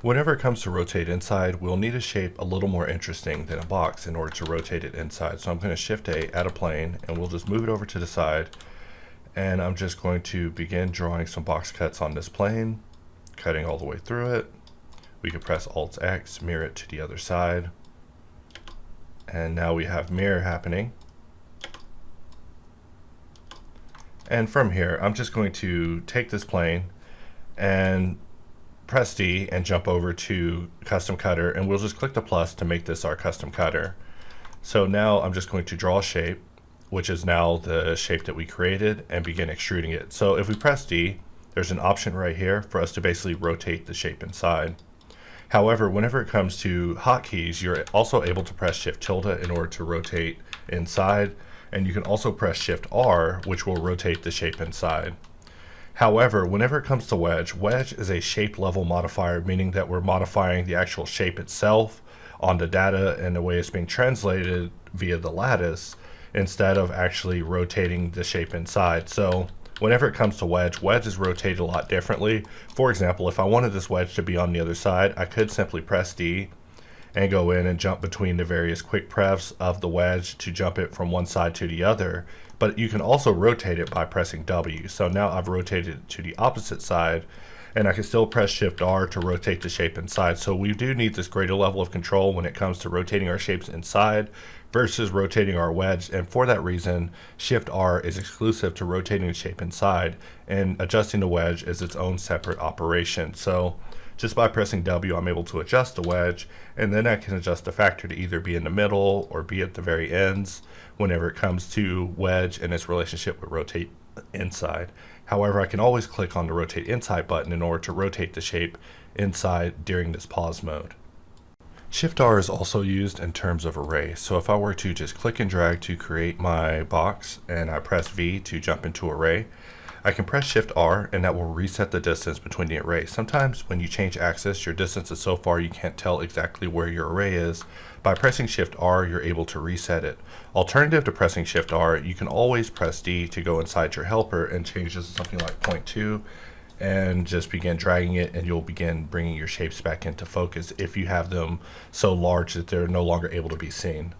Whenever it comes to rotate inside, we'll need a shape a little more interesting than a box in order to rotate it inside. So I'm going to Shift A, add a plane, and we'll just move it over to the side. And I'm just going to begin drawing some box cuts on this plane, cutting all the way through it. We can press Alt X, mirror it to the other side. And now we have mirror happening. And from here, I'm just going to take this plane and press D and jump over to Custom Cutter, and we'll just click the plus to make this our custom cutter. So now I'm just going to draw a shape, which is now the shape that we created, and begin extruding it. So if we press D, there's an option right here for us to basically rotate the shape inside. However, whenever it comes to hotkeys, you're also able to press Shift tilde in order to rotate inside, and you can also press Shift R, which will rotate the shape inside. However, whenever it comes to wedge, wedge is a shape level modifier, meaning that we're modifying the actual shape itself on the data and the way it's being translated via the lattice, instead of actually rotating the shape inside. So whenever it comes to wedge, wedge is rotated a lot differently. For example, if I wanted this wedge to be on the other side, I could simply press D and go in and jump between the various quick prefs of the wedge to jump it from one side to the other. But you can also rotate it by pressing W. So now I've rotated it to the opposite side, and I can still press Shift R to rotate the shape inside. So we do need this greater level of control when it comes to rotating our shapes inside versus rotating our wedge. And for that reason, Shift R is exclusive to rotating the shape inside, and adjusting the wedge is its own separate operation. So just by pressing W, I'm able to adjust the wedge, and then I can adjust the factor to either be in the middle or be at the very ends whenever it comes to wedge and its relationship with rotate inside. However, I can always click on the rotate inside button in order to rotate the shape inside during this pause mode. Shift R is also used in terms of array. So if I were to just click and drag to create my box and I press V to jump into array, I can press Shift R and that will reset the distance between the arrays. Sometimes when you change axis, your distance is so far you can't tell exactly where your array is. By pressing Shift R, you're able to reset it. Alternative to pressing Shift R, you can always press D to go inside your helper and change this to something like 0.2 and just begin dragging it, and you'll begin bringing your shapes back into focus if you have them so large that they're no longer able to be seen.